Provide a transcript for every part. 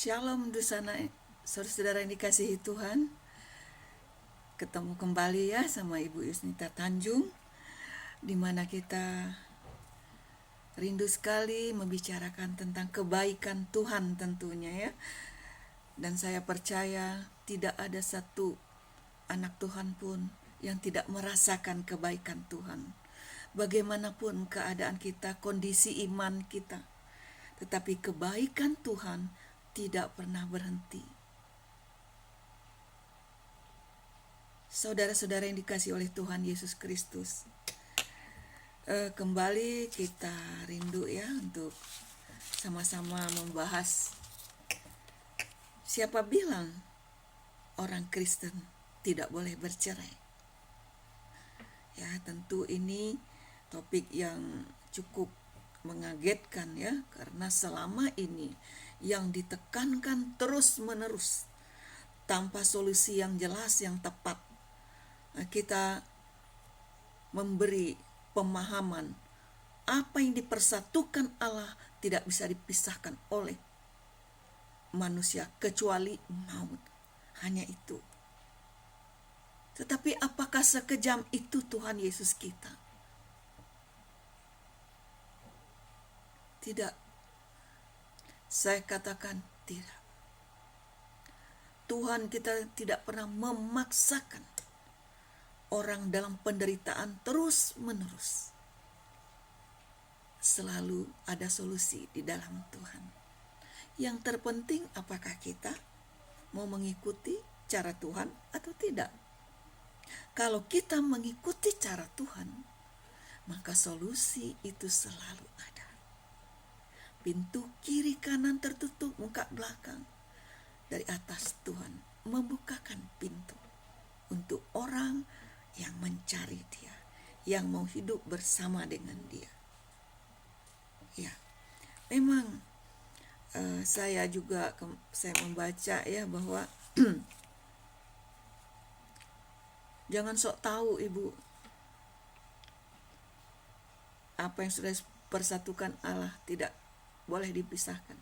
Shalom di sana, saudara-saudara yang dikasihi Tuhan. Ketemu kembali ya sama Ibu Yusnita Tanjung, di mana kita rindu sekali membicarakan tentang kebaikan Tuhan tentunya ya. Dan saya percaya tidak ada satu anak Tuhan pun yang tidak merasakan kebaikan Tuhan. Bagaimanapun keadaan kita, kondisi iman kita, tetapi kebaikan Tuhan tidak pernah berhenti. Saudara-saudara yang dikasihi oleh Tuhan Yesus Kristus, kembali kita rindu ya untuk sama-sama membahas siapa bilang orang Kristen tidak boleh bercerai. Ya, tentu ini topik yang cukup mengagetkan ya, karena selama ini yang ditekankan terus-menerus tanpa solusi yang jelas, yang tepat. Kita memberi pemahaman apa yang dipersatukan Allah tidak bisa dipisahkan oleh manusia kecuali maut. Hanya itu. Tetapi apakah sekejam itu Tuhan Yesus kita? Tidak. Saya katakan tidak. Tuhan kita tidak pernah memaksakan orang dalam penderitaan terus-menerus. Selalu ada solusi di dalam Tuhan. Yang terpenting apakah kita mau mengikuti cara Tuhan atau tidak. Kalau kita mengikuti cara Tuhan, maka solusi itu selalu ada. Pintu kiri kanan tertutup, muka belakang. Dari atas Tuhan membukakan pintu untuk orang yang mencari Dia, yang mau hidup bersama dengan Dia. Ya, memang saya membaca ya bahwa jangan sok tahu Ibu, apa yang sudah persatukan Allah tidak boleh dipisahkan.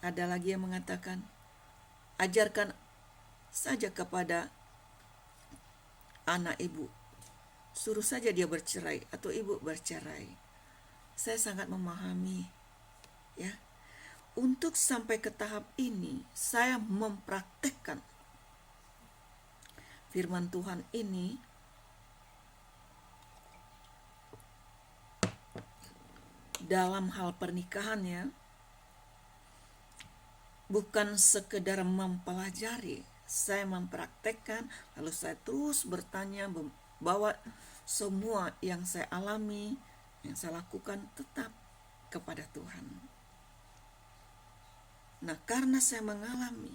Ada lagi yang mengatakan, ajarkan saja kepada anak ibu, suruh saja dia bercerai atau ibu bercerai. Saya sangat memahami ya. Untuk sampai ke tahap ini, saya mempraktekkan firman Tuhan ini dalam hal pernikahan ya. Bukan sekedar mempelajari, saya mempraktekkan, lalu saya terus bertanya, bawa semua yang saya alami, yang saya lakukan tetap kepada Tuhan. Nah, karena saya mengalami,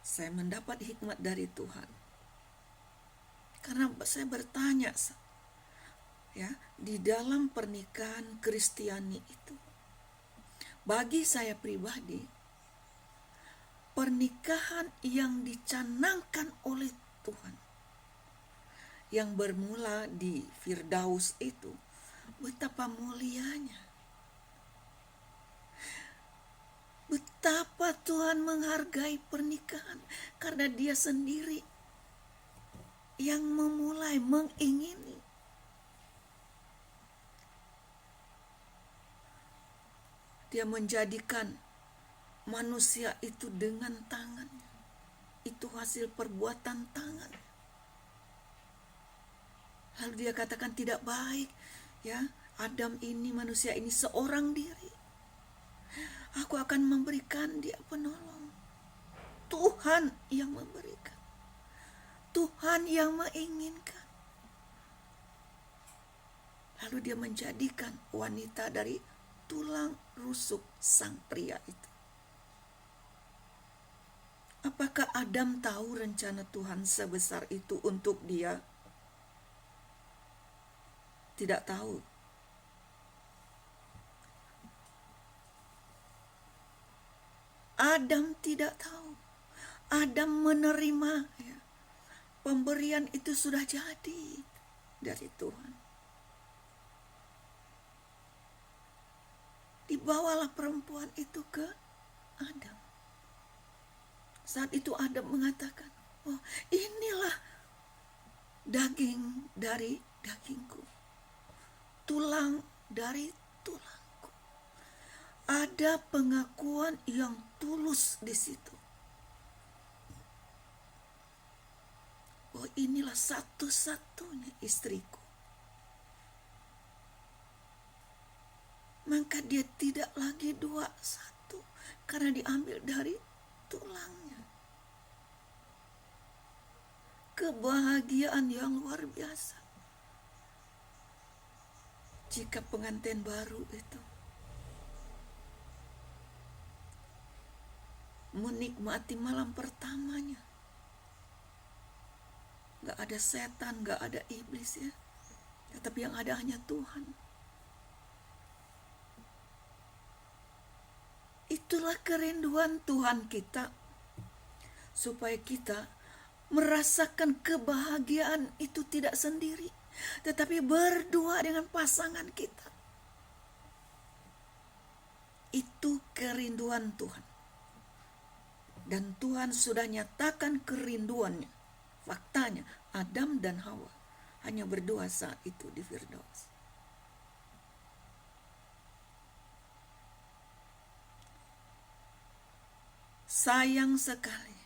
saya mendapat hikmat dari Tuhan. Karena saya bertanya, ya, di dalam pernikahan Kristiani itu, bagi saya pribadi, pernikahan yang dicanangkan oleh Tuhan, yang bermula di Firdaus itu, betapa mulianya. Betapa Tuhan menghargai pernikahan, karena Dia sendiri yang memulai, mengingini. Dia menjadikan manusia itu dengan tangannya. Itu hasil perbuatan tangan. Lalu Dia katakan tidak baik ya, Adam ini, manusia ini seorang diri. Aku akan memberikan dia penolong. Tuhan yang memberikan. Tuhan yang menginginkan. Lalu Dia menjadikan wanita dari tulang rusuk sang pria itu. Apakah Adam tahu rencana Tuhan sebesar itu untuk dia? Tidak tahu. Adam tidak tahu. Adam menerima ya, pemberian itu sudah jadi dari Tuhan. dibawalah perempuan itu ke Adam. Saat itu Adam mengatakan, oh, inilah daging dari dagingku, tulang dari tulangku. Ada pengakuan yang tulus di situ. Oh, inilah satu-satunya istriku. Maka dia tidak lagi dua satu, karena diambil dari tulangnya. Kebahagiaan yang luar biasa. Jika pengantin baru itu menikmati malam pertamanya, gak ada setan, gak ada iblis ya, tetapi yang ada hanya Tuhan. Itulah kerinduan Tuhan kita, supaya kita merasakan kebahagiaan itu tidak sendiri, tetapi berdua dengan pasangan kita. Itu kerinduan Tuhan. Dan Tuhan sudah nyatakan kerinduannya. Faktanya Adam dan Hawa hanya berdua saat itu di Firdaus. Sayang sekali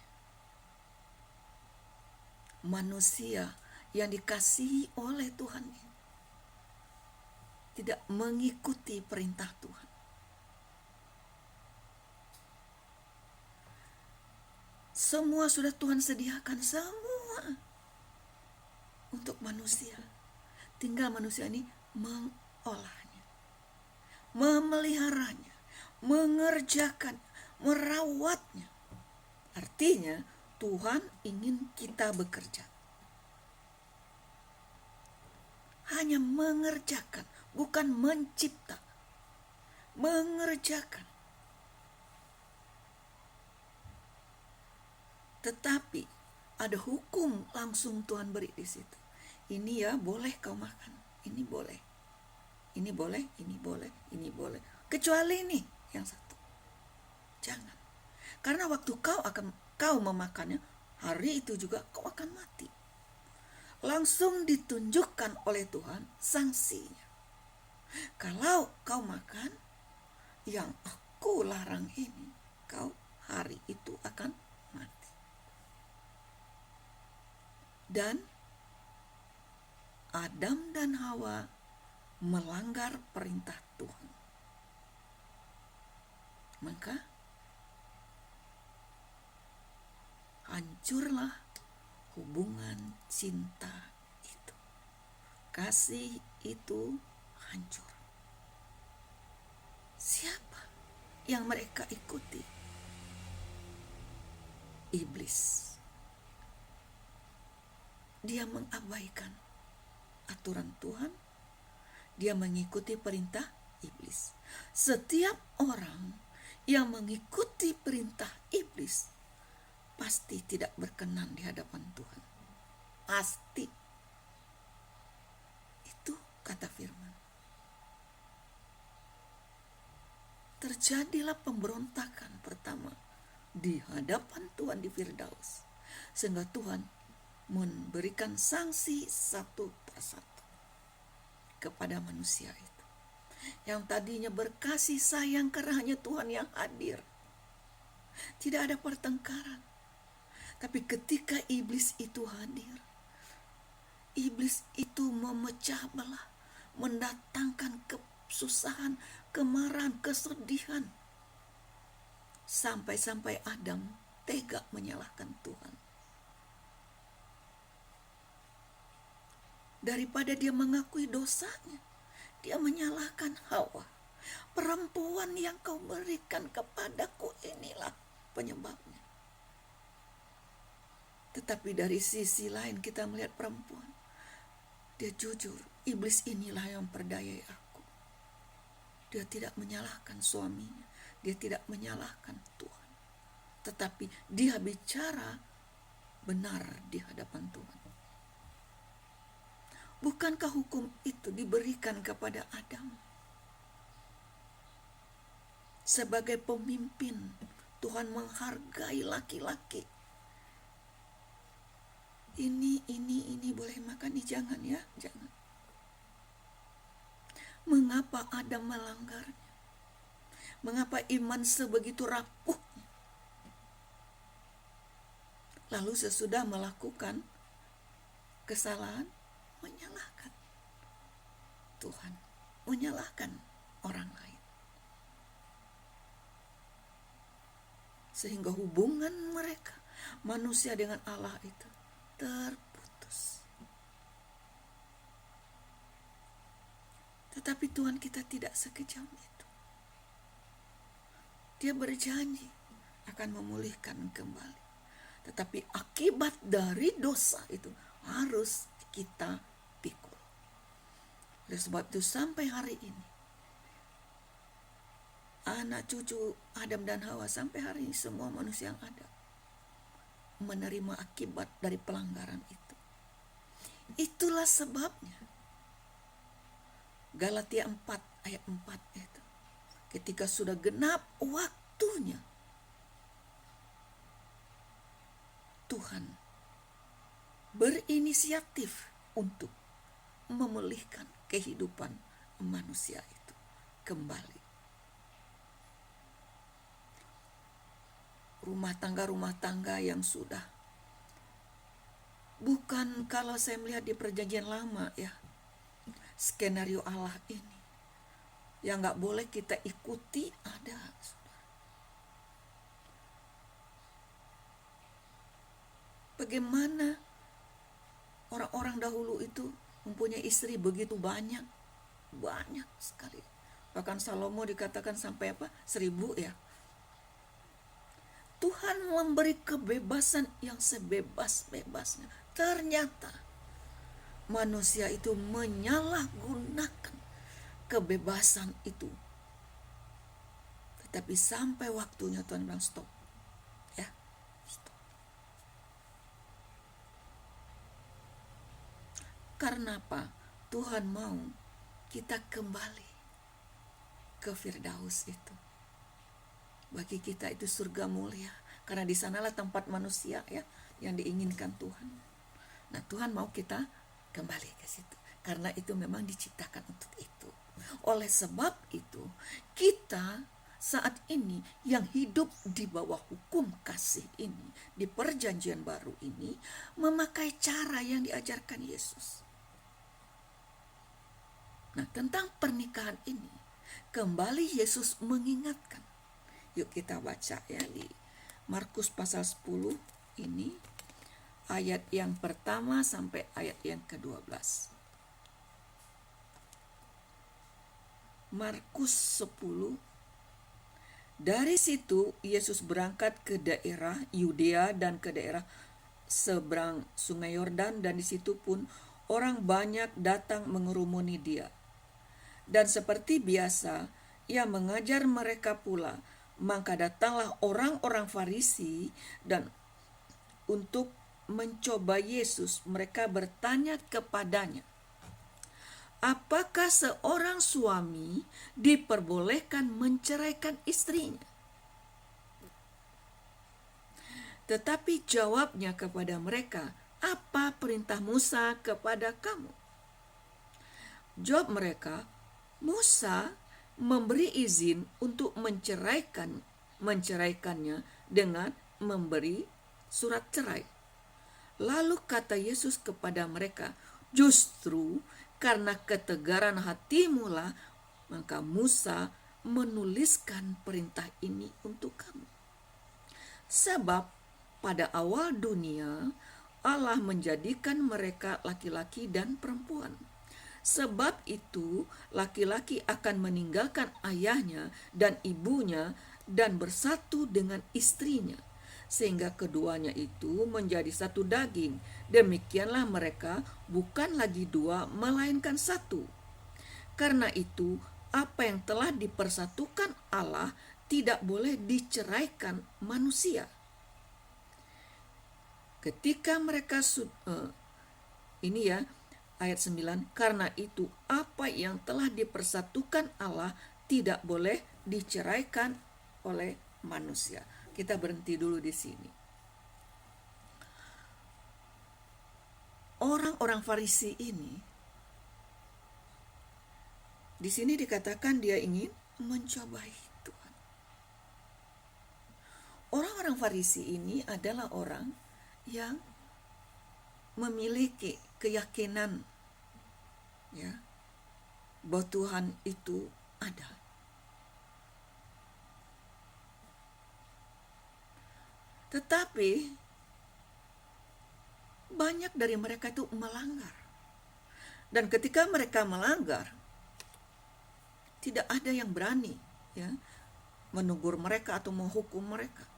manusia yang dikasihi oleh Tuhan ini tidak mengikuti perintah Tuhan. Semua sudah Tuhan sediakan, semua untuk manusia. Tinggal manusia ini mengolahnya, memeliharanya, mengerjakan, merawatnya. Artinya Tuhan ingin kita bekerja. Hanya mengerjakan, bukan mencipta. Mengerjakan. Tetapi ada hukum langsung Tuhan beri di situ. Ini ya boleh kau makan, ini boleh. Ini boleh, ini boleh, ini boleh. Kecuali ini yang satu. Jangan. Karena waktu kau memakannya, hari itu juga kau akan mati. Langsung ditunjukkan oleh Tuhan sanksinya. Kalau kau makan yang aku larang ini, kau hari itu akan mati. Dan Adam dan Hawa melanggar perintah Tuhan. Maka hancurlah hubungan cinta itu. Kasih itu hancur. Siapa yang mereka ikuti? Iblis. Dia mengabaikan aturan Tuhan. Dia mengikuti perintah iblis. Setiap orang yang mengikuti perintah iblis pasti tidak berkenan di hadapan Tuhan. Pasti. Itu kata firman. Terjadilah pemberontakan pertama di hadapan Tuhan di Firdaus. Sehingga Tuhan memberikan sanksi satu persatu kepada manusia itu. Yang tadinya berkasih sayang karena hanya Tuhan yang hadir. Tidak ada pertengkaran. Tapi ketika iblis itu hadir, iblis itu memecah belah, mendatangkan kesusahan, kemarahan, kesedihan. Sampai-sampai Adam tega menyalahkan Tuhan. Daripada dia mengakui dosanya, dia menyalahkan Hawa. Perempuan yang kau berikan kepadaku inilah penyebabnya. Tetapi dari sisi lain kita melihat perempuan. Dia jujur, iblis inilah yang perdayai aku. Dia tidak menyalahkan suaminya, dia tidak menyalahkan Tuhan. Tetapi dia bicara benar di hadapan Tuhan. Bukankah hukum itu diberikan kepada Adam? Sebagai pemimpin, Tuhan menghargai laki-laki. Ini boleh makan, ini jangan ya, jangan. Mengapa Adam melanggarnya? Mengapa iman sebegitu rapuhnya? Lalu sesudah melakukan kesalahan, menyalahkan Tuhan, menyalahkan orang lain. Sehingga hubungan mereka, manusia dengan Allah itu terputus. Tetapi Tuhan kita tidak sekejam itu. Dia berjanji akan memulihkan kembali. Tetapi akibat dari dosa itu harus kita pikul. Oleh sebab itu sampai hari ini, anak cucu Adam dan Hawa, sampai hari ini semua manusia yang ada menerima akibat dari pelanggaran itu. Itulah sebabnya Galatia 4 ayat 4 itu, ketika sudah genap waktunya, Tuhan berinisiatif untuk memulihkan kehidupan manusia itu kembali. Rumah tangga yang sudah, bukan kalau saya melihat di perjanjian lama ya, skenario Allah ini yang gak boleh kita ikuti ada. Bagaimana orang-orang dahulu itu mempunyai istri begitu banyak sekali. Bahkan Salomo dikatakan sampai 1000 ya. Tuhan memberi kebebasan yang sebebas-bebasnya. Ternyata manusia itu menyalahgunakan kebebasan itu. Tetapi sampai waktunya Tuhan bilang stop. Ya, stop. Karena apa? Tuhan mau kita kembali ke Firdaus itu. Bagi kita itu surga mulia. Karena di sanalah tempat manusia ya yang diinginkan Tuhan. Nah, Tuhan mau kita kembali ke situ. Karena itu memang diciptakan untuk itu. Oleh sebab itu, kita saat ini yang hidup di bawah hukum kasih ini, di perjanjian baru ini, memakai cara yang diajarkan Yesus. Nah, tentang pernikahan ini, kembali Yesus mengingatkan. Yuk kita baca ya di Markus pasal 10 ini, ayat yang pertama sampai ayat yang ke-12. Markus 10. Dari situ Yesus berangkat ke daerah Yudea dan ke daerah seberang Sungai Yordan, dan di situ pun orang banyak datang mengerumuni dia. Dan seperti biasa, ia mengajar mereka pula. Maka datanglah orang-orang Farisi dan untuk mencoba Yesus, mereka bertanya kepadanya, apakah seorang suami diperbolehkan menceraikan istrinya? Tetapi jawabnya kepada mereka, apa perintah Musa kepada kamu? Jawab mereka, Musa memberi izin untuk menceraikannya dengan memberi surat cerai. Lalu kata Yesus kepada mereka, justru karena ketegaran hatimu lah maka Musa menuliskan perintah ini untuk kamu. Sebab pada awal dunia Allah menjadikan mereka laki-laki dan perempuan. Sebab itu laki-laki akan meninggalkan ayahnya dan ibunya dan bersatu dengan istrinya, sehingga keduanya itu menjadi satu daging. Demikianlah mereka bukan lagi dua, melainkan satu. Karena itu apa yang telah dipersatukan Allah tidak boleh diceraikan manusia. Ketika mereka ini ya ayat 9, karena itu apa yang telah dipersatukan Allah tidak boleh diceraikan oleh manusia. Kita berhenti dulu di sini. Orang-orang Farisi ini, di sini dikatakan dia ingin mencobai Tuhan. Orang-orang Farisi ini adalah orang yang memiliki keyakinan ya bahwa Tuhan itu ada. Tetapi banyak dari mereka itu melanggar. Dan ketika mereka melanggar, tidak ada yang berani ya menegur mereka atau menghukum mereka.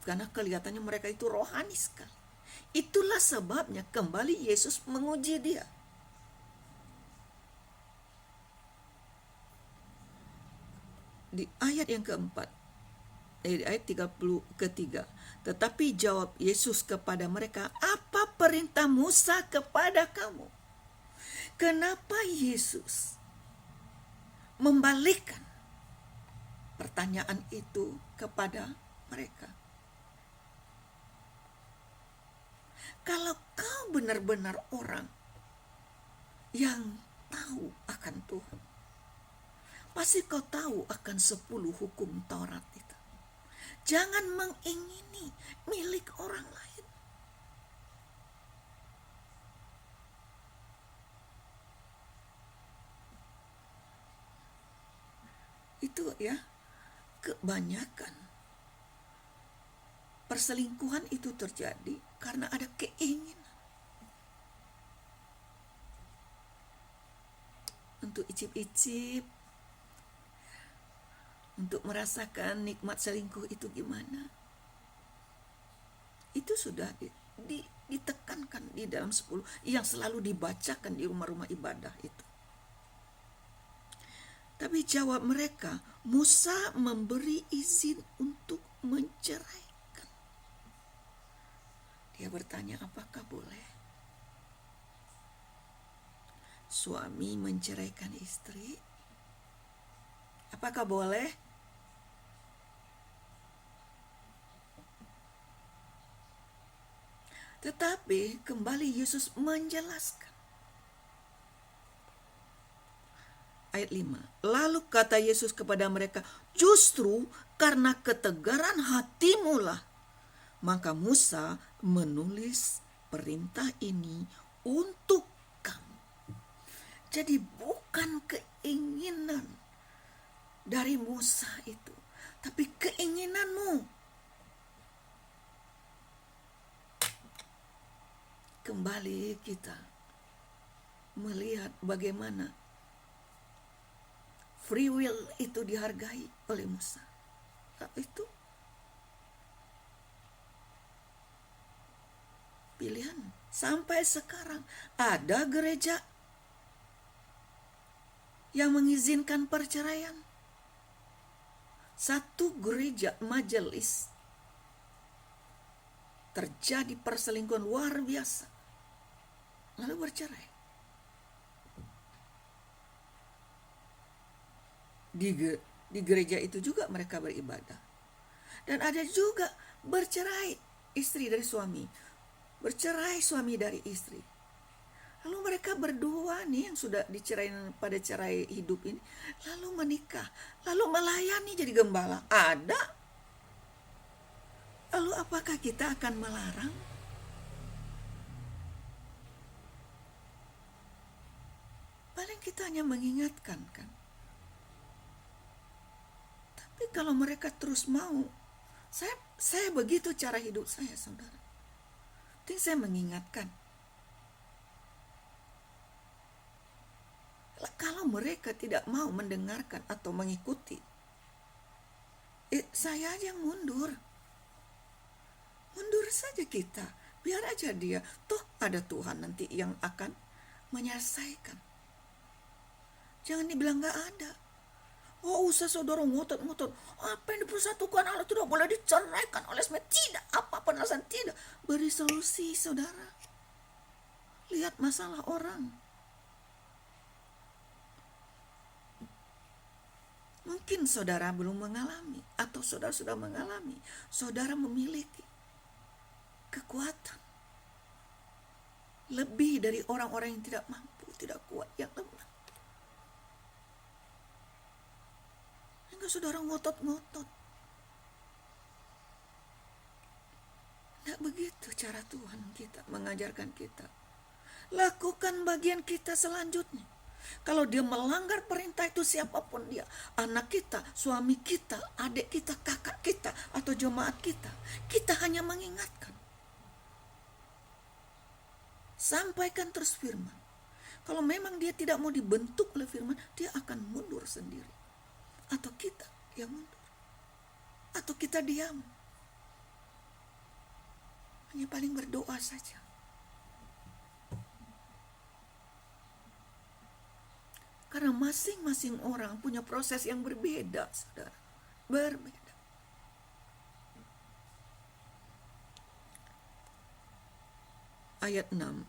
Karena kelihatannya mereka itu rohani sekali. Itulah sebabnya kembali Yesus menguji dia. Di ayat yang keempat, ayat 33, tetapi jawab Yesus kepada mereka, apa perintah Musa kepada kamu? Kenapa Yesus membalikkan pertanyaan itu kepada mereka? Kalau kau benar-benar orang yang tahu akan Tuhan, pasti kau tahu akan 10 hukum Taurat itu. Jangan mengingini milik orang lain. Itu ya, kebanyakan perselingkuhan itu terjadi karena ada keinginan untuk icip-icip, untuk merasakan nikmat selingkuh itu gimana. Itu sudah ditekankan di dalam 10 yang selalu dibacakan di rumah-rumah ibadah itu. Tapi jawab mereka, Musa memberi izin untuk menceraikan. Dia bertanya, apakah boleh suami menceraikan istri? Apakah boleh? Tetapi kembali Yesus menjelaskan. Ayat 5. Lalu kata Yesus kepada mereka, justru karena ketegaran hatimu lah maka Musa menulis perintah ini untuk kamu. Jadi bukan keinginan dari Musa itu, tapi keinginanmu. Kembali kita melihat bagaimana free will itu dihargai oleh Musa. Itu pilihan. Sampai sekarang ada gereja yang mengizinkan perceraian. Satu gereja majelis terjadi perselingkuhan luar biasa, lalu bercerai. Di gereja itu juga mereka beribadah. Dan ada juga bercerai istri dari suami, bercerai suami dari istri. Lalu mereka berdua nih yang sudah dicerai pada cerai hidup ini, lalu menikah, lalu melayani jadi gembala. Ada. Lalu apakah kita akan melarang? Paling kita hanya mengingatkan kan. Tapi kalau mereka terus mau, saya begitu cara hidup saya, saudara. Jadi saya mengingatkan. Kalau mereka tidak mau mendengarkan atau mengikuti, saya aja yang mundur. Mundur saja kita. Biar aja dia. Toh ada Tuhan nanti yang akan menyelesaikan. Jangan dibilang gak ada. Oh usah saudara ngotot-ngotot. Apa yang dipersatukan Allah tidak boleh diceraikan oleh semua. Tidak. Apapun alasan tidak. Beri solusi saudara. Lihat masalah orang. Mungkin saudara belum mengalami, atau saudara sudah mengalami. Saudara memiliki kekuatan lebih dari orang-orang yang tidak mampu, tidak kuat, yang lemah. Hingga saudara ngotot-ngotot. Tidak begitu cara Tuhan kita mengajarkan kita. Lakukan bagian kita selanjutnya. Kalau dia melanggar perintah itu, siapapun dia, anak kita, suami kita, adik kita, kakak kita, atau jemaat kita hanya mengingatkan. Sampaikan terus firman. Kalau memang dia tidak mau dibentuk oleh firman, dia akan mundur sendiri. Atau kita yang mundur. Atau kita diam. Hanya paling berdoa saja. Karena masing-masing orang punya proses yang berbeda, saudara. Berbeda. Ayat 6.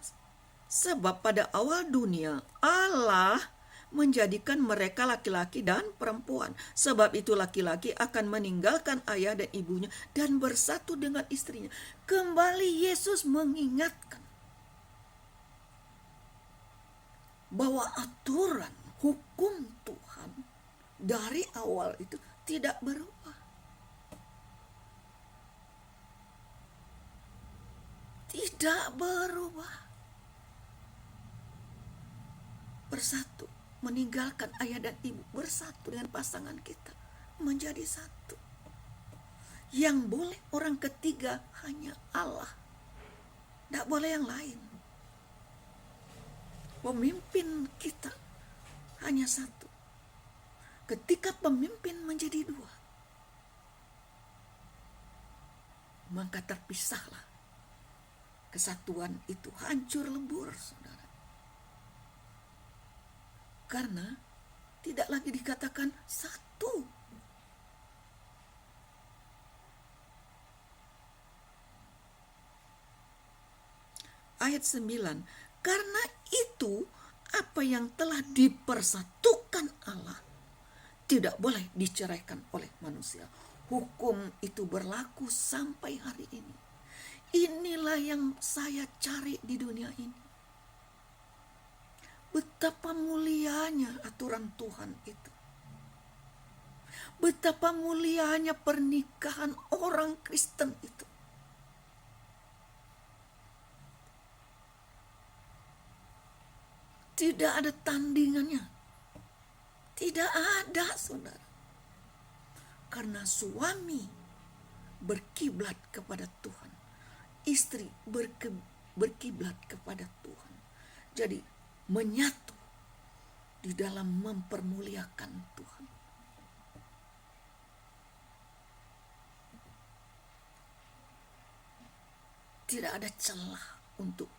Sebab pada awal dunia Allah menjadikan mereka laki-laki dan perempuan. Sebab itu laki-laki akan meninggalkan ayah dan ibunya dan bersatu dengan istrinya. Kembali Yesus mengingatkan bahwa aturan hukum Tuhan dari awal itu tidak berubah. Tidak berubah. Bersatu, meninggalkan ayah dan ibu, bersatu dengan pasangan kita, menjadi satu. Yang boleh orang ketiga hanya Allah. Tidak boleh yang lain. Pemimpin kita hanya satu. Ketika pemimpin menjadi dua, maka terpisahlah. Kesatuan itu hancur lebur, saudara. Karena tidak lagi dikatakan satu. Ayat 9. Karena itu apa yang telah dipersatukan Allah tidak boleh diceraikan oleh manusia. Hukum itu berlaku sampai hari ini. Inilah yang saya cari di dunia ini. Betapa mulianya aturan Tuhan itu. Betapa mulianya pernikahan orang Kristen itu. Tidak ada tandingannya. Tidak ada, saudara. Karena suami berkiblat kepada Tuhan. Istri berkiblat kepada Tuhan. Jadi menyatu di dalam mempermuliakan Tuhan. Tidak ada celah untuk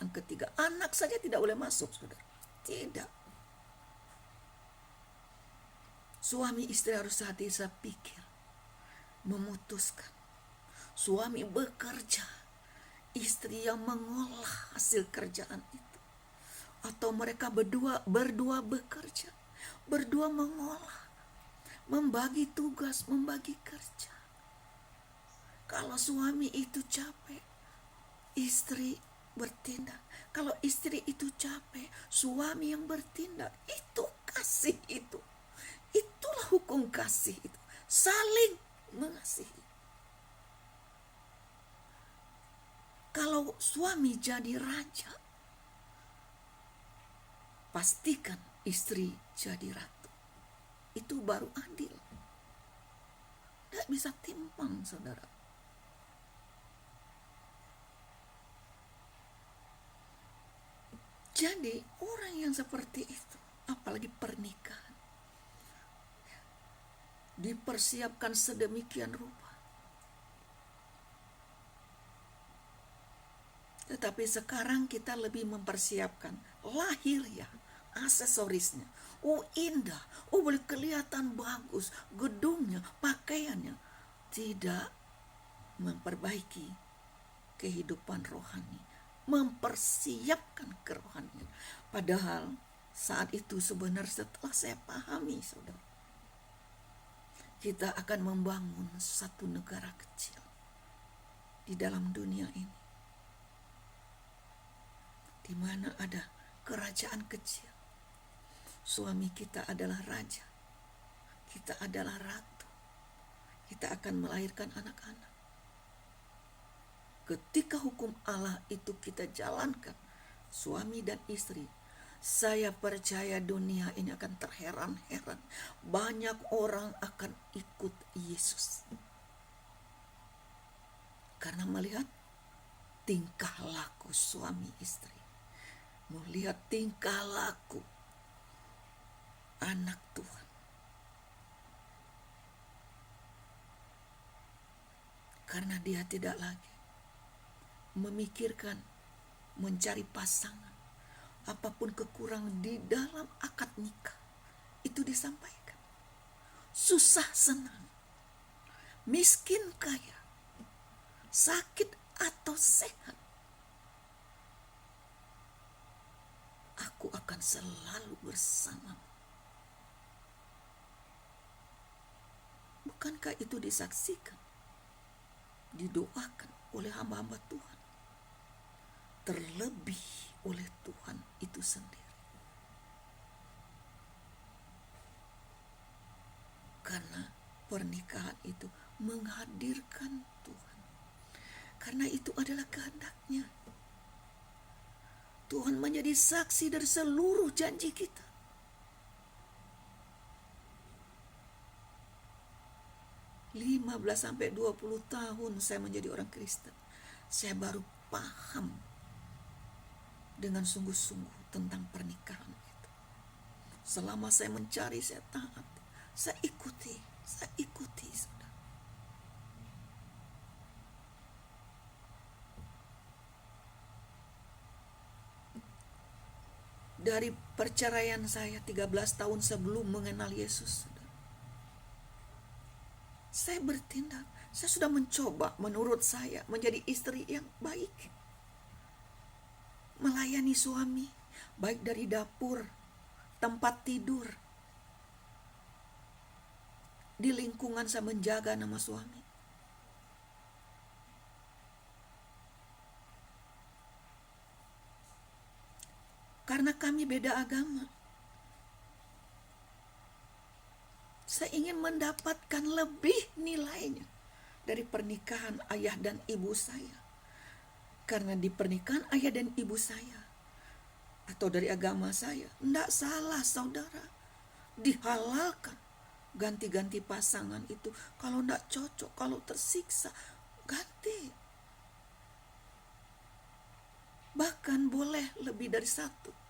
yang ketiga. Anak saja tidak boleh masuk, saudara. Tidak. Suami istri harus hati-hati pikir, memutuskan. Suami bekerja, istri yang mengolah hasil kerjaan itu. Atau mereka berdua bekerja, berdua mengolah, membagi tugas, membagi kerja. Kalau suami itu capek, istri bertindak. Kalau istri itu capek, suami yang bertindak. Itu kasih itu. Itulah hukum kasih itu. Saling mengasihi. Kalau suami jadi raja, pastikan istri jadi ratu. Itu baru adil. Tidak bisa timpang, saudara. Jadi orang yang seperti itu, apalagi pernikahan, dipersiapkan sedemikian rupa. Tetapi sekarang kita lebih mempersiapkan lahiriah, aksesorisnya. Oh indah, oh boleh kelihatan bagus, gedungnya, pakaiannya. Tidak memperbaiki kehidupan rohani, mempersiapkan kerohanian. Padahal saat itu sebenarnya setelah saya pahami, saudara, kita akan membangun satu negara kecil di dalam dunia ini, di mana ada kerajaan kecil. Suami kita adalah raja, kita adalah ratu, kita akan melahirkan anak-anak. Ketika hukum Allah itu kita jalankan, suami dan istri, saya percaya dunia ini akan terheran-heran. Banyak orang akan ikut Yesus karena melihat tingkah laku suami istri, melihat tingkah laku anak Tuhan. Karena dia tidak lagi memikirkan mencari pasangan, apapun kekurangan di dalam akad nikah itu disampaikan. Susah senang, miskin kaya, sakit atau sehat, aku akan selalu bersamamu. Bukankah itu disaksikan, didoakan oleh hamba-hamba Tuhan, terlebih oleh Tuhan itu sendiri? Karena pernikahan itu menghadirkan Tuhan, karena itu adalah kehendak-Nya. Tuhan menjadi saksi dari seluruh janji kita. Lima 15 sampai 20 tahun saya menjadi orang Kristen, saya baru paham dengan sungguh-sungguh tentang pernikahan itu. Selama saya mencari, saya taat, saya ikuti, saudara. Dari perceraian saya 13 tahun sebelum mengenal Yesus, saya bertindak, saya sudah mencoba menurut saya menjadi istri yang baik, melayani suami, baik dari dapur, tempat tidur, di lingkungan saya menjaga nama suami. Karena kami beda agama, saya ingin mendapatkan lebih nilainya dari pernikahan ayah dan ibu saya. Karena di pernikahan ayah dan ibu saya, atau dari agama saya, tidak salah saudara, dihalalkan ganti-ganti pasangan itu. Kalau tidak cocok, kalau tersiksa, ganti. Bahkan boleh lebih dari satu.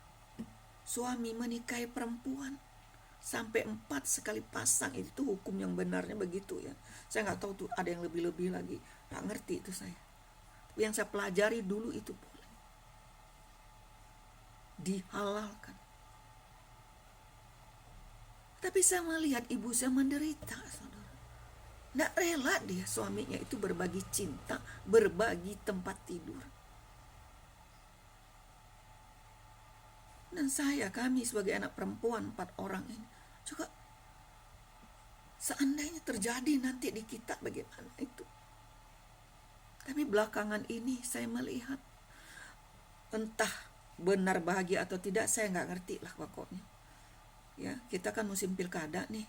Suami menikahi perempuan sampai 4 sekali pasang, itu hukum yang benarnya begitu ya. Saya nggak tahu tuh ada yang lebih-lebih lagi, nggak ngerti itu saya. Tapi yang saya pelajari dulu itu boleh, dihalalkan. Tapi saya melihat ibu saya menderita, saudara. Nggak rela dia suaminya itu berbagi cinta, berbagi tempat tidur. Dan kami sebagai anak perempuan 4 orang ini juga, seandainya terjadi nanti di kita bagaimana itu. Tapi belakangan ini saya melihat, entah benar bahagia atau tidak, saya nggak ngerti lah pokoknya. Ya, kita kan musim pilkada nih.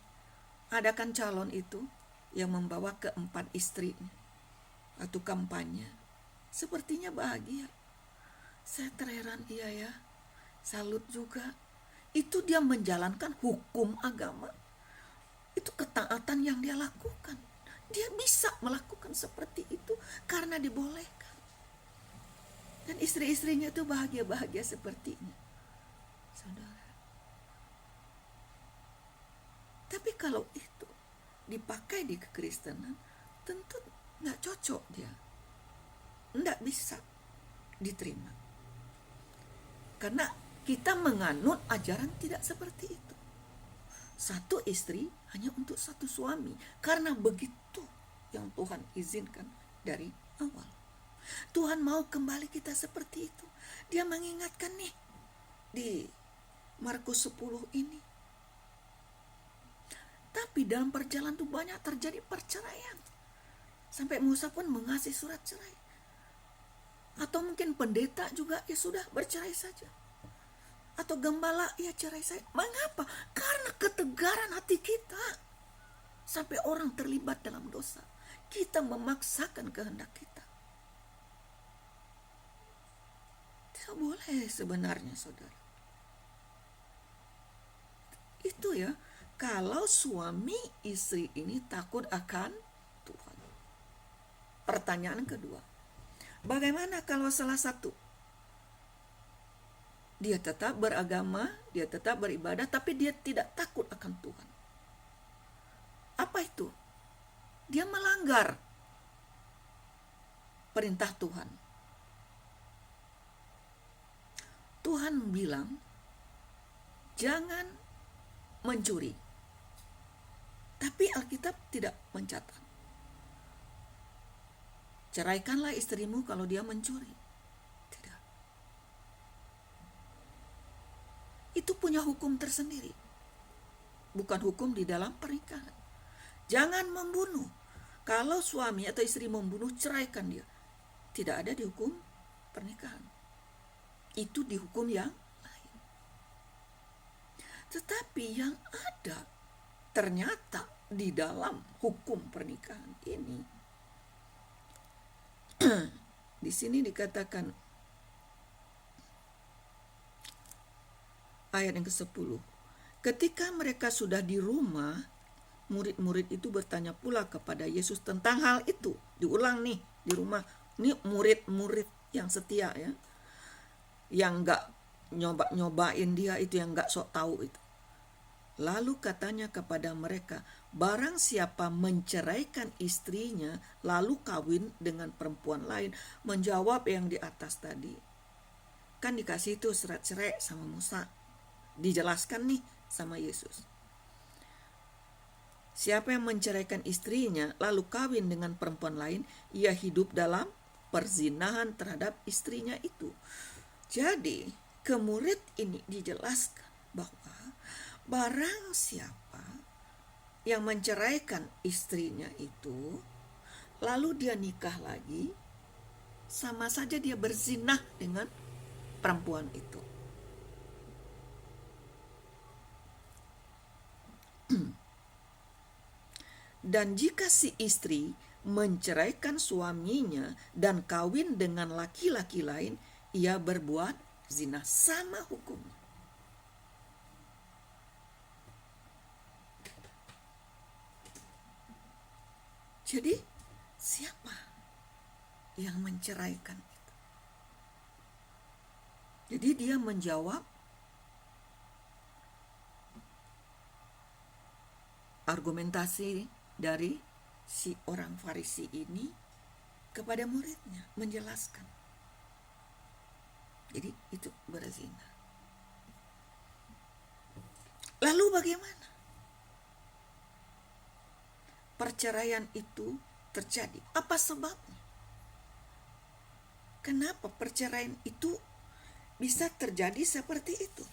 Ada kan calon itu yang membawa ke-4 istrinya atau kampanye. Sepertinya bahagia. Saya terheran, iya ya. Salut juga. Itu dia menjalankan hukum agama. Itu ketaatan yang dia lakukan. Dia bisa melakukan seperti itu karena dibolehkan. Dan istri-istrinya itu bahagia-bahagia sepertinya, saudara. Tapi kalau itu dipakai di kekristenan, tentu nggak cocok dia. Nggak bisa diterima. Karena kita menganut ajaran tidak seperti itu. Satu istri hanya untuk satu suami. Karena begitu yang Tuhan izinkan dari awal. Tuhan mau kembali kita seperti itu. Dia mengingatkan nih di Markus 10 ini. Tapi dalam perjalanan itu banyak terjadi perceraian. Sampai Musa pun mengasih surat cerai. Atau mungkin pendeta juga ya sudah bercerai saja. Atau gembala ya cerai saja. Mengapa? Karena ketegaran hati kita. Sampai orang terlibat dalam dosa. Kita memaksakan kehendak kita. Tidak boleh sebenarnya, saudara. Itu ya, kalau suami istri ini takut akan Tuhan. Pertanyaan kedua, bagaimana kalau salah satu dia tetap beragama, dia tetap beribadah, tapi dia tidak takut akan Tuhan? Apa itu? Dia melanggar perintah Tuhan. Tuhan bilang, jangan mencuri. Tapi Alkitab tidak mencatat. Ceraikanlah istrimu kalau dia mencuri. Tidak. Itu punya hukum tersendiri. Bukan hukum di dalam pernikahan. Jangan membunuh. Kalau suami atau istri membunuh, ceraikan dia. Tidak ada di hukum pernikahan. Itu di hukum yang lain. Tetapi yang ada ternyata di dalam hukum pernikahan ini, di sini dikatakan ayat yang ke-10. Ketika mereka sudah di rumah, murid-murid itu bertanya pula kepada Yesus tentang hal itu. Diulang nih di rumah. Ini murid-murid yang setia ya. Yang gak nyobain dia itu, yang gak sok tahu itu. Lalu katanya kepada mereka, barang siapa menceraikan istrinya lalu kawin dengan perempuan lain, menjawab yang di atas tadi. Kan dikasih itu surat cerai sama Musa. Dijelaskan nih sama Yesus. Siapa yang menceraikan istrinya lalu kawin dengan perempuan lain, ia hidup dalam perzinahan terhadap istrinya itu. Jadi, ke murid ini dijelaskan bahwa barang siapa yang menceraikan istrinya itu, lalu dia nikah lagi, sama saja dia berzinah dengan perempuan itu. Dan jika si istri menceraikan suaminya dan kawin dengan laki-laki lain, ia berbuat zina, sama hukumnya. Jadi siapa yang menceraikan itu? Jadi dia menjawab argumentasi dari si orang Farisi ini kepada muridnya, menjelaskan. Jadi itu berzina. Lalu bagaimana perceraian itu terjadi? Apa sebabnya? Kenapa perceraian itu bisa terjadi seperti itu?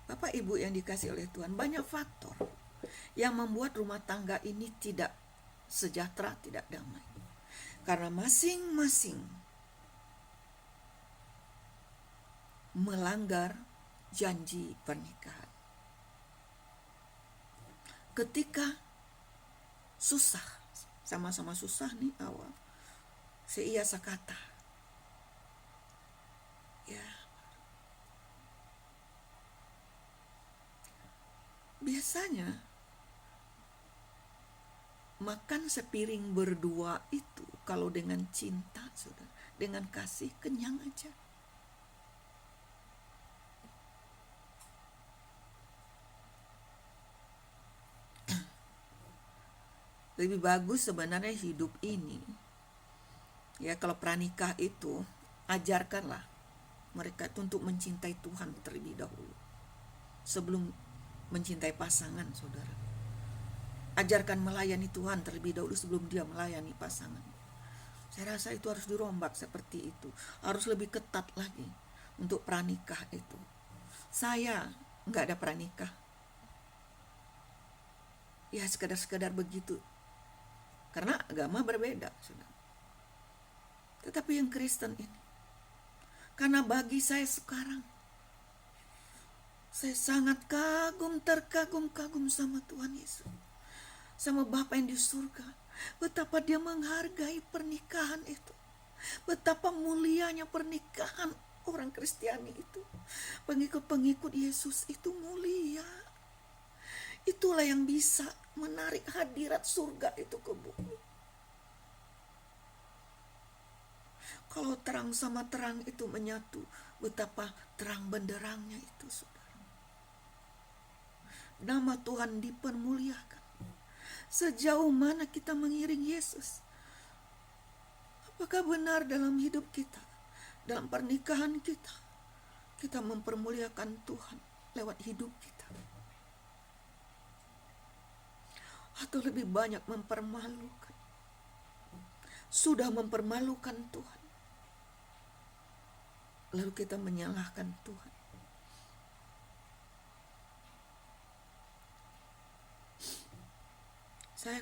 Bapak Ibu yang dikasih oleh Tuhan, banyak faktor yang membuat rumah tangga ini tidak sejahtera, tidak damai. Karena masing-masing melanggar janji pernikahan. Ketika susah, sama-sama susah nih awal, seia sakata. Ya. Biasanya makan sepiring berdua itu kalau dengan cinta, saudara, dengan kasih, kenyang aja. Lebih bagus sebenarnya hidup ini. Ya, kalau pranikah itu, ajarkanlah mereka itu untuk mencintai Tuhan terlebih dahulu. Sebelum mencintai pasangan, saudara. Ajarkan melayani Tuhan terlebih dahulu sebelum dia melayani pasangan. Saya rasa itu harus dirombak seperti itu. Harus lebih ketat lagi untuk pranikah itu. Saya nggak ada pranikah. Ya sekadar-sekadar begitu. Karena agama berbeda, saudara. Tetapi yang Kristen ini, karena bagi saya sekarang, saya sangat terkagum-kagum sama Tuhan Yesus. Sama Bapa yang di surga. Betapa dia menghargai pernikahan itu. Betapa mulianya pernikahan orang Kristiani itu. Pengikut-pengikut Yesus itu mulia. Itulah yang bisa menarik hadirat surga itu ke bumi. Kalau terang sama terang itu menyatu, betapa terang benderangnya itu, saudara. Nama Tuhan dipermuliakan. Sejauh mana kita mengiring Yesus? Apakah benar dalam hidup kita, dalam pernikahan kita, kita mempermuliakan Tuhan lewat hidup kita? Atau lebih banyak mempermalukan? Sudah mempermalukan Tuhan, lalu kita menyalahkan Tuhan. Saya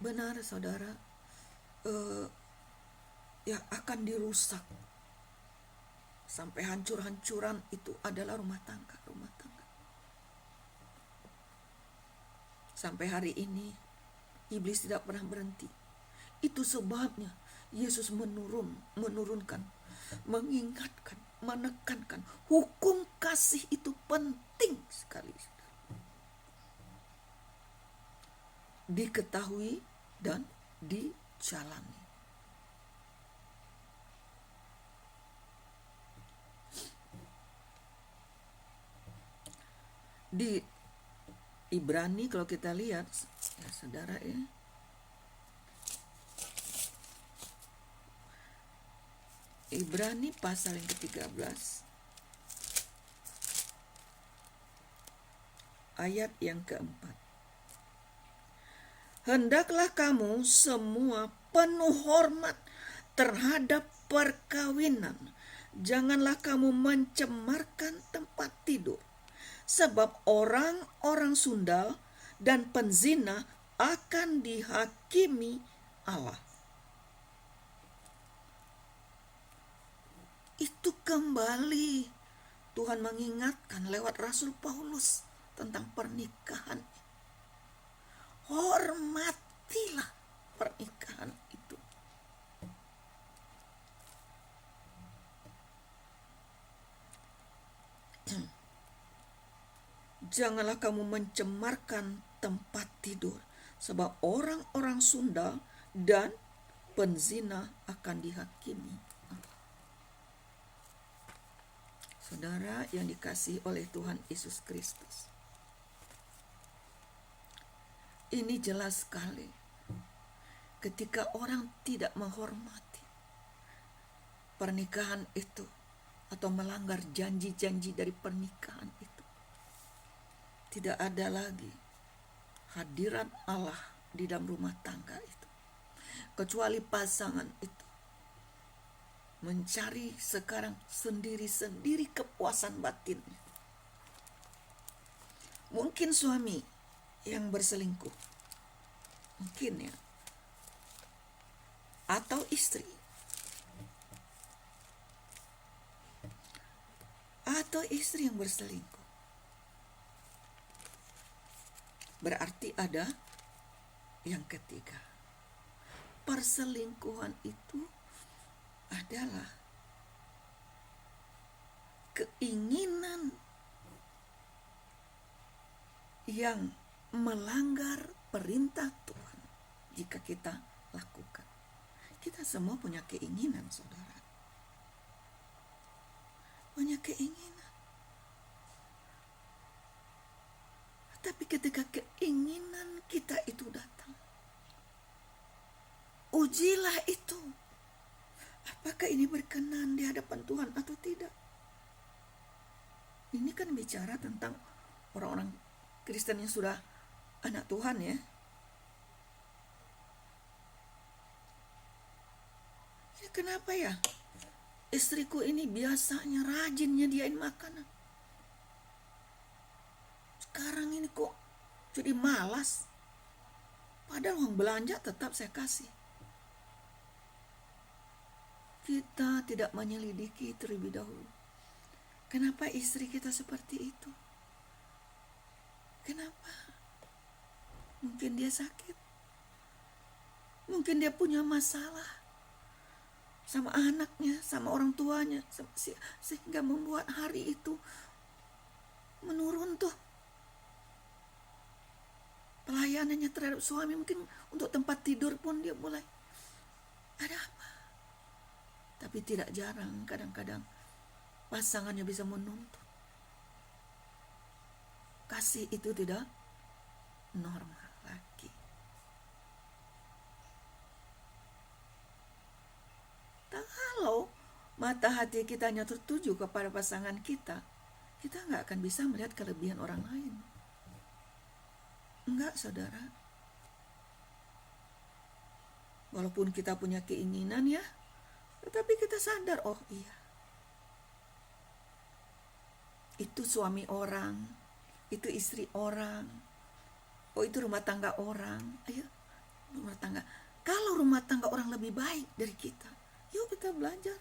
benar, saudara, yang akan dirusak sampai hancur-hancuran itu adalah rumah tangga. Sampai hari ini iblis tidak pernah berhenti. Itu sebabnya Yesus menurunkan, mengingatkan, menekankan hukum kasih itu penting sekali. Diketahui dan dijalani. Di Ibrani kalau kita lihat, ya saudara ya, Ibrani pasal yang ke-13 ayat yang ke-4. Hendaklah kamu semua penuh hormat terhadap perkawinan. Janganlah kamu mencemarkan tempat tidur. Sebab orang-orang sundal dan penzina akan dihakimi Allah. Itu kembali Tuhan mengingatkan lewat Rasul Paulus tentang pernikahan. Hormatilah pernikahan itu. Janganlah kamu mencemarkan tempat tidur, sebab orang-orang sundal dan penzina akan dihakimi. Saudara yang dikasihi oleh Tuhan Yesus Kristus, ini jelas sekali ketika orang tidak menghormati pernikahan itu atau melanggar janji-janji dari pernikahan itu, tidak ada lagi hadirat Allah di dalam rumah tangga itu. Kecuali pasangan itu mencari sekarang sendiri-sendiri kepuasan batinnya. Mungkin suami yang berselingkuh, mungkin ya, atau istri, yang berselingkuh. Berarti ada yang ketiga. Perselingkuhan itu adalah keinginan yang melanggar perintah Tuhan. Jika kita lakukan, kita semua punya keinginan, saudara. Punya keinginan. Tapi ketika keinginan kita itu datang, ujilah itu. Apakah ini berkenan di hadapan Tuhan atau tidak? Ini kan bicara tentang orang-orang Kristen yang sudah anak Tuhan ya. kenapa ya istriku ini biasanya rajin nyediain makanan, sekarang ini kok jadi malas, padahal uang belanja tetap saya kasih. Kita tidak menyelidiki terlebih dahulu. Kenapa istri kita seperti itu? Kenapa? Mungkin dia sakit. Mungkin dia punya masalah sama anaknya, sama orang tuanya, sehingga membuat hari itu menurun tuh. Pelayanannya terhadap suami, mungkin untuk tempat tidur pun dia mulai ada apa. Tapi tidak jarang kadang-kadang pasangannya bisa menuntut. Kasih itu tidak normal lagi. Kalau mata hati kita hanya tertuju kepada pasangan kita, kita nggak akan bisa melihat kelebihan orang lain. Enggak, saudara. Walaupun kita punya keinginan ya, tetapi kita sadar, oh iya, itu suami orang, itu istri orang, oh itu rumah tangga orang. Ayo, rumah tangga. Kalau rumah tangga orang lebih baik dari kita, yuk kita belajar.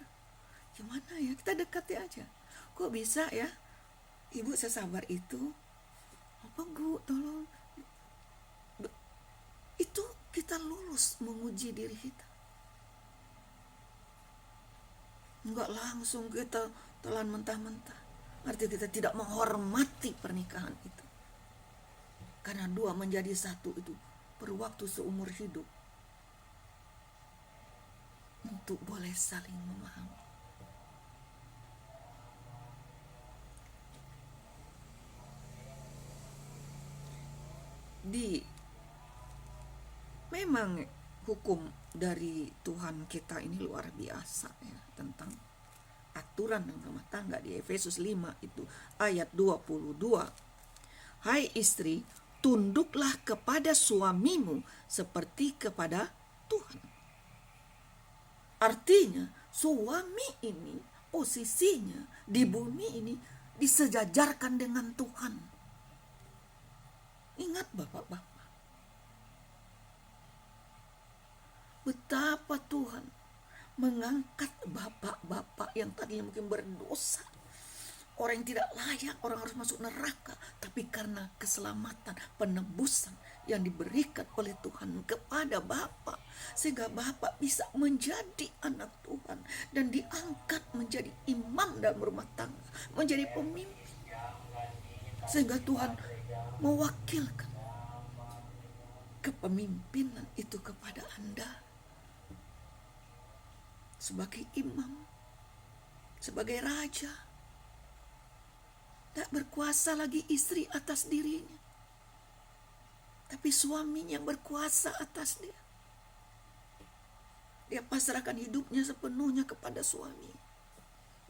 Gimana ya, kita dekati aja. Kok bisa ya, ibu sesabar itu? Apa Bu, tolong. Itu kita lulus menguji diri kita. Enggak langsung kita telan mentah-mentah. Artinya kita tidak menghormati pernikahan itu. Karena dua menjadi satu itu perlu waktu seumur hidup untuk boleh saling memahami. Memang hukum dari Tuhan kita ini luar biasa ya, tentang aturan dalam rumah tangga di Efesus 5 itu ayat 22. Hai istri, tunduklah kepada suamimu seperti kepada Tuhan. Artinya suami ini posisinya di bumi ini disejajarkan dengan Tuhan. Ingat bapak-bapak, betapa Tuhan mengangkat bapak-bapak yang tadinya mungkin berdosa, orang yang tidak layak, orang harus masuk neraka, tapi karena keselamatan, penebusan yang diberikan oleh Tuhan kepada bapak, sehingga bapak bisa menjadi anak Tuhan dan diangkat menjadi imam dalam rumah tangga, menjadi pemimpin, sehingga Tuhan mewakilkan kepemimpinan itu kepada Anda sebagai imam, sebagai raja. Tak berkuasa lagi istri atas dirinya, tapi suaminya yang berkuasa atas dia. Dia pasrahkan hidupnya sepenuhnya kepada suami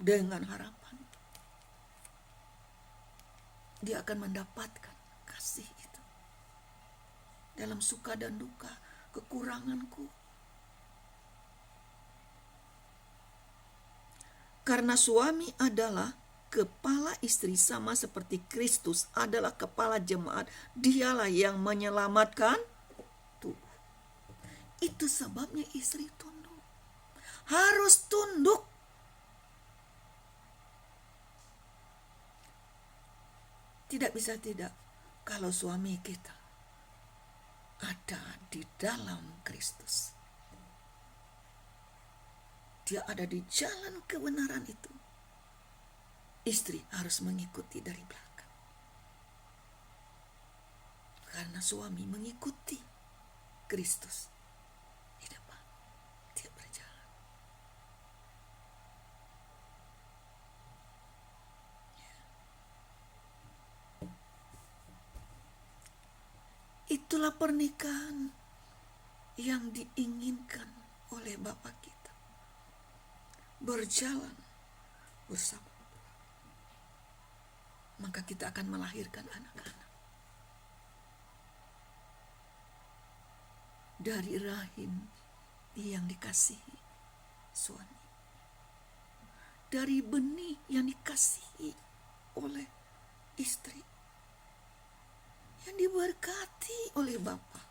dengan harapan dia akan mendapatkan kasih itu dalam suka dan duka, kekuranganku. Karena suami adalah kepala istri sama seperti Kristus adalah kepala jemaat, dialah yang menyelamatkan tubuh. Itu sebabnya istri tunduk. Harus tunduk. Tidak bisa tidak kalau suami kita ada di dalam Kristus. Dia ada di jalan kebenaran itu. Istri harus mengikuti dari belakang. Karena suami mengikuti Kristus di depan. Dia berjalan. Itulah pernikahan yang diinginkan oleh Bapa kita. Berjalan bersama. Maka kita akan melahirkan anak-anak dari rahim yang dikasihi suami, dari benih yang dikasihi oleh istri, yang diberkati oleh Bapa,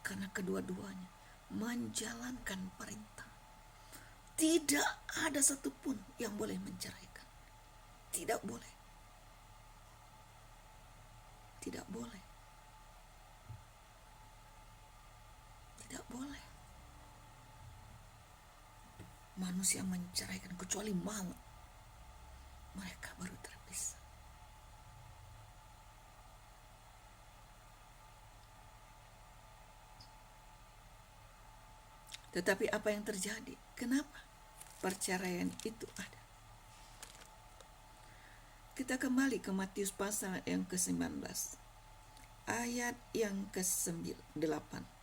karena kedua-duanya menjalankan perintah. Tidak ada satupun yang boleh menceraikan. Tidak boleh. Tidak boleh. Tidak boleh. Manusia menceraikan kecuali maut, mereka baru terpisah. Tetapi apa yang terjadi? Kenapa perceraian itu ada? Kita kembali ke Matius pasal yang ke-19, ayat yang ke-8.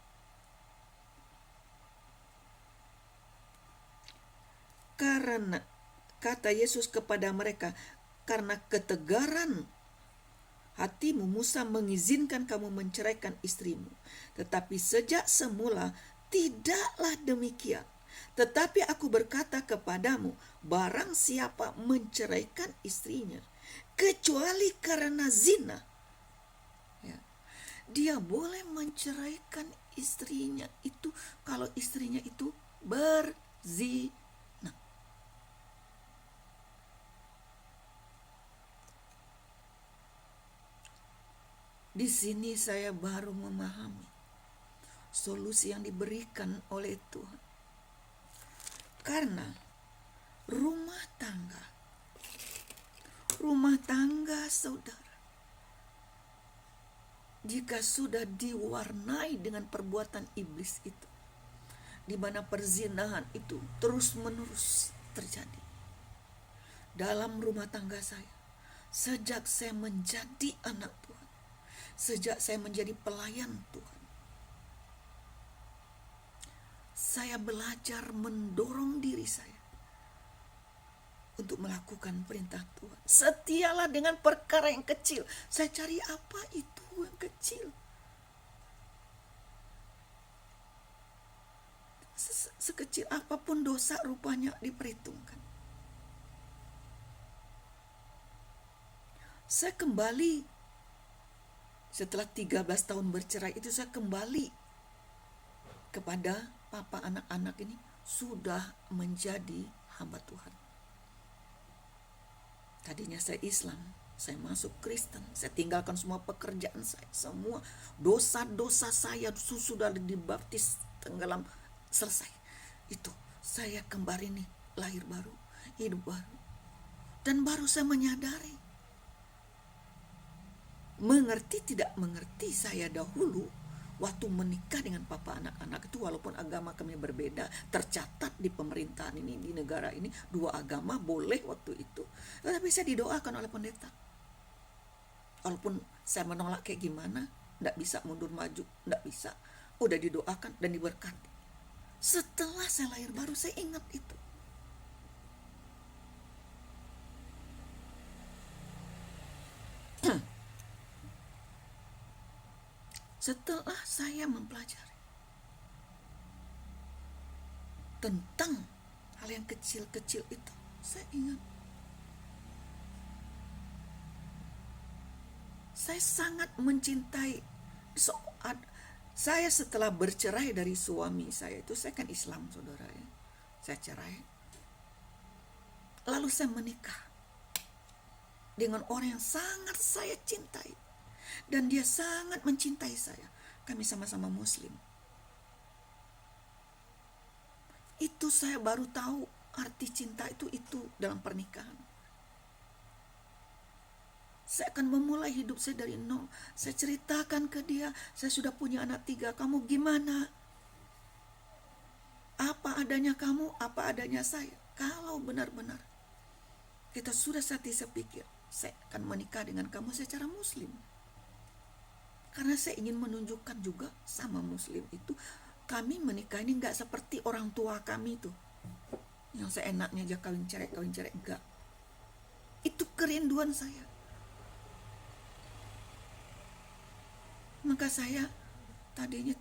Karena kata Yesus kepada mereka, karena ketegaran hatimu Musa mengizinkan kamu menceraikan istrimu, tetapi sejak semula tidaklah demikian. Tetapi aku berkata kepadamu, barang siapa menceraikan istrinya kecuali karena zina, ya, dia boleh menceraikan istrinya itu kalau istrinya itu berzina. Di sini saya baru memahami solusi yang diberikan oleh Tuhan. Karena rumah tangga saudara, jika sudah diwarnai dengan perbuatan iblis itu, di mana perzinahan itu terus-menerus terjadi dalam rumah tangga saya, sejak saya menjadi anak Tuhan, sejak saya menjadi pelayan Tuhan, saya belajar mendorong diri saya untuk melakukan perintah Tuhan. Setialah dengan perkara yang kecil. Saya cari apa itu yang kecil. Sekecil apapun dosa rupanya diperhitungkan. Saya kembali setelah 13 tahun bercerai itu, saya kembali kepada papa anak-anak ini, sudah menjadi hamba Tuhan. Tadinya saya Islam, saya masuk Kristen, saya tinggalkan semua pekerjaan saya, semua dosa-dosa saya sudah dibaptis, tenggelam, selesai. Itu saya kembali nih, lahir baru, hidup baru. Dan baru saya menyadari, mengerti tidak mengerti saya dahulu waktu menikah dengan papa anak-anak itu, walaupun agama kami berbeda, tercatat di pemerintahan ini, di negara ini, 2 agama boleh waktu itu. Tetapi saya didoakan oleh pendeta. Walaupun saya menolak kayak gimana, tidak bisa mundur maju, tidak bisa. Udah didoakan dan diberkati. Setelah saya lahir baru, saya ingat itu. Setelah saya mempelajari tentang hal yang kecil-kecil itu, saya ingat saya sangat mencintai saya. Setelah bercerai dari suami saya itu, saya kan Islam saudara ya, saya cerai, lalu saya menikah dengan orang yang sangat saya cintai, dan dia sangat mencintai saya. Kami sama-sama Muslim. Itu saya baru tahu arti cinta itu dalam pernikahan. Saya akan memulai hidup saya dari nol. Saya ceritakan ke dia, saya sudah punya anak 3, kamu gimana? Apa adanya kamu, apa adanya saya. Kalau benar-benar kita sudah saya pikir, saya akan menikah dengan kamu secara Muslim. Karena saya ingin menunjukkan juga sama Muslim itu, kami menikah ini enggak seperti orang tua kami itu, yang seenaknya aja kawin cerai, enggak. Itu kerinduan saya. Maka saya tadinya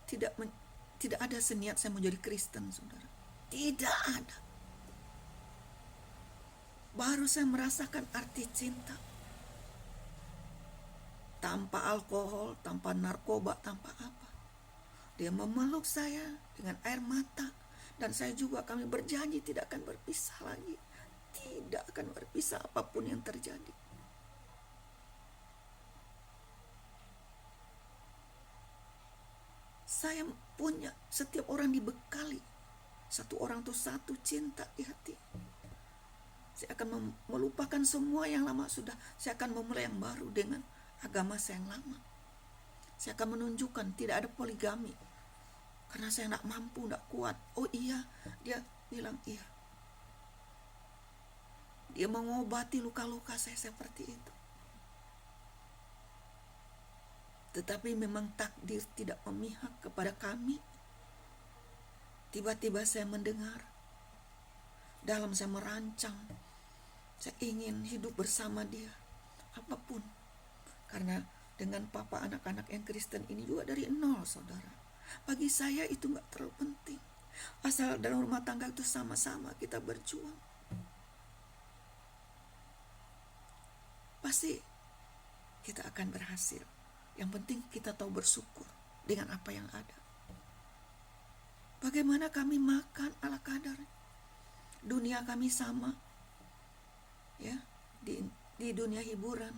tidak ada seniat saya mau jadi Kristen, saudara. Tidak ada. Baru saya merasakan arti cinta. Tanpa alkohol, tanpa narkoba, tanpa apa. Dia memeluk saya dengan air mata. Dan saya juga, kami berjanji tidak akan berpisah lagi. Tidak akan berpisah apapun yang terjadi. Saya punya, setiap orang dibekali. Satu orang tuh satu cinta di hati. Saya akan melupakan semua yang lama sudah. Saya akan memulai yang baru dengan agama saya yang lama. Saya akan menunjukkan tidak ada poligami. Karena saya tidak mampu, tidak kuat. Oh iya, dia bilang iya. Dia mengobati luka-luka saya seperti itu. Tetapi memang takdir tidak memihak kepada kami. Tiba-tiba saya mendengar, dalam saya merancang, saya ingin hidup bersama dia, apapun. Karena dengan papa anak-anak yang Kristen ini juga dari nol, saudara. Bagi saya itu gak terlalu penting. Asal dalam rumah tangga itu sama-sama kita berjuang. Pasti kita akan berhasil. Yang penting kita tahu bersyukur dengan apa yang ada. Bagaimana kami makan ala kadar. Dunia kami sama. Ya, di dunia hiburan.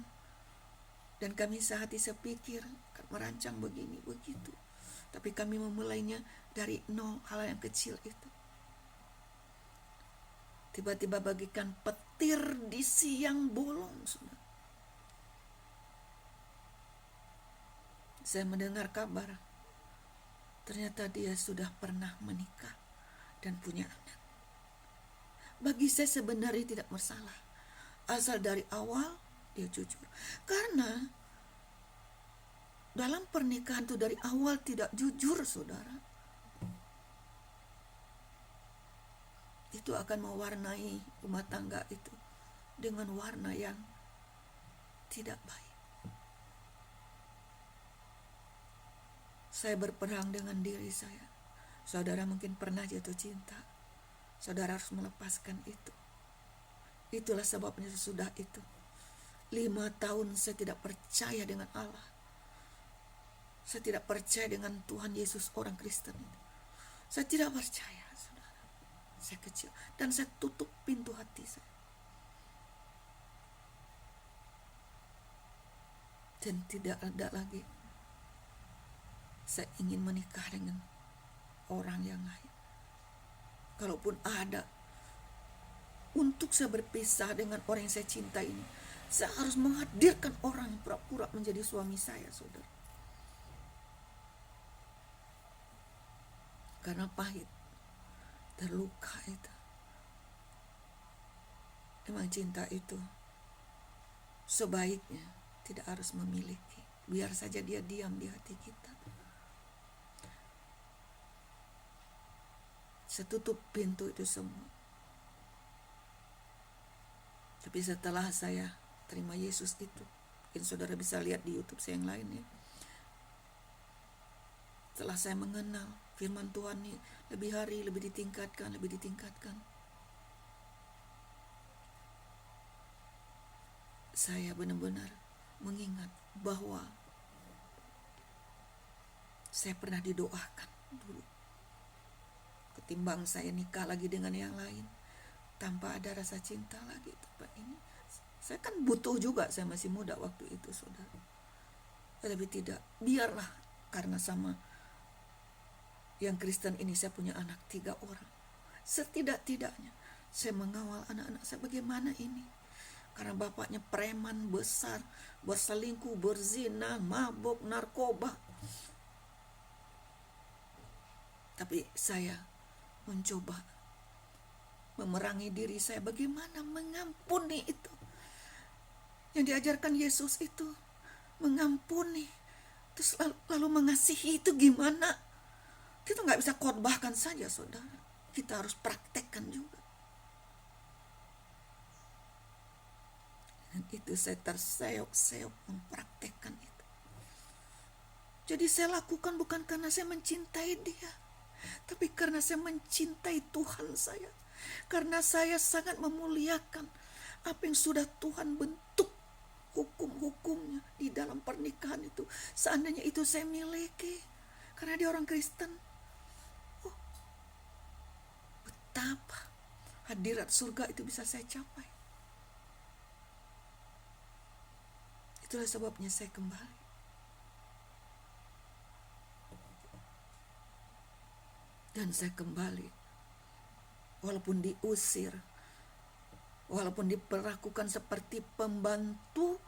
Dan kami sehati sepikir merancang begini begitu. Tapi kami memulainya dari nol, hal yang kecil itu. Tiba-tiba bagikan petir di siang bolong, saudara. Saya mendengar kabar, ternyata dia sudah pernah menikah dan punya anak. Bagi saya sebenarnya tidak masalah, asal dari awal dia jujur. Karena dalam pernikahan itu dari awal tidak jujur, saudara, itu akan mewarnai rumah tangga itu dengan warna yang tidak baik. Saya berperang dengan diri saya. Saudara mungkin pernah jatuh cinta. Saudara harus melepaskan itu. Itulah sebabnya sesudah itu 5 tahun saya tidak percaya dengan Allah. Saya tidak percaya dengan Tuhan Yesus orang Kristen itu. Saya tidak percaya, saudara. Saya kecil. Dan saya tutup pintu hati saya. Dan tidak ada lagi saya ingin menikah dengan orang yang lain. Kalaupun ada, untuk saya berpisah dengan orang yang saya cintai ini, saya harus menghadirkan orang yang pura-pura menjadi suami saya, saudara. Karena pahit, terluka itu. Memang cinta itu sebaiknya tidak harus memiliki. Biar saja dia diam di hati kita. Saya tutup pintu itu semua. Tapi setelah saya terima Yesus itu, mungkin saudara bisa lihat di YouTube saya yang lain ya. Setelah saya mengenal firman Tuhan ini lebih hari, lebih ditingkatkan. Saya benar-benar mengingat bahwa saya pernah didoakan dulu. Ketimbang saya nikah lagi dengan yang lain tanpa ada rasa cinta lagi tempat ini. Saya kan butuh juga, saya masih muda waktu itu, saudara. Tapi tidak, biarlah, karena sama yang Kristen ini saya punya anak 3 orang. Setidak-tidaknya saya mengawal anak-anak saya bagaimana ini. Karena bapaknya preman besar, berselingkuh, berzina, mabuk, narkoba. Tapi saya mencoba memerangi diri saya bagaimana mengampuni itu. Yang diajarkan Yesus itu mengampuni, terus lalu mengasihi itu gimana? Kita gak bisa khotbahkan saja, saudara. Kita harus praktekkan juga. Dan itu saya terseok-seok mempraktekkan itu. Jadi saya lakukan bukan karena saya mencintai dia, Tapi karena saya mencintai Tuhan saya, karena saya sangat memuliakan apa yang sudah Tuhan bentuk, hukum-hukumnya di dalam pernikahan itu. Seandainya itu saya miliki, karena dia orang Kristen, oh, betapa hadirat surga itu bisa saya capai. Itulah sebabnya saya kembali. Dan saya kembali, walaupun diusir, walaupun diperlakukan seperti pembantu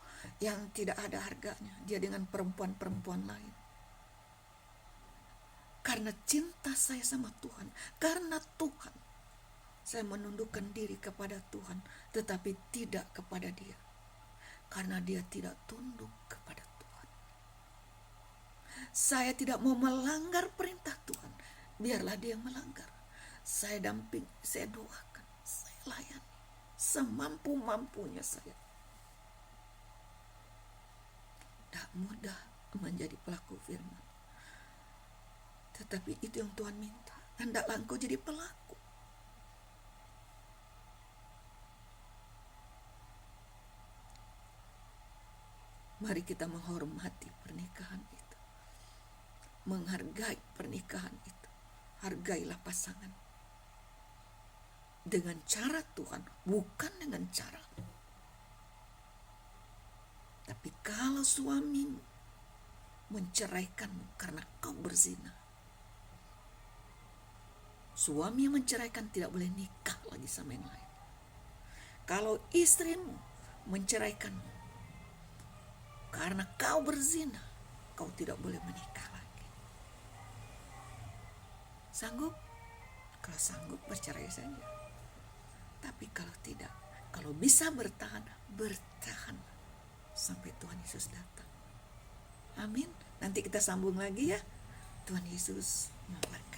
yang tidak ada harganya, dia dengan perempuan-perempuan lain. Karena cinta saya sama Tuhan, karena Tuhan, saya menundukkan diri kepada Tuhan, tetapi tidak kepada dia. Karena dia tidak tunduk kepada Tuhan. Saya tidak mau melanggar perintah Tuhan, biarlah dia melanggar. Saya damping, saya doakan, saya layani semampu-mampunya saya. Tidak mudah menjadi pelaku firman, tetapi itu yang Tuhan minta. Hendaklah engkau jadi pelaku. Mari kita menghormati pernikahan itu, menghargai pernikahan itu. Hargailah pasangan dengan cara Tuhan, bukan dengan cara. Tapi kalau suamimu menceraikanmu karena kau berzina, suami yang menceraikan tidak boleh nikah lagi sama yang lain. Kalau istrimu menceraikanmu karena kau berzina, kau tidak boleh menikah lagi. Sanggup? Kalau sanggup, bercerai saja. Tapi kalau tidak, kalau bisa bertahan, bertahan sampai Tuhan Yesus datang. Amin. Nanti kita sambung lagi ya. Tuhan Yesus memberkati.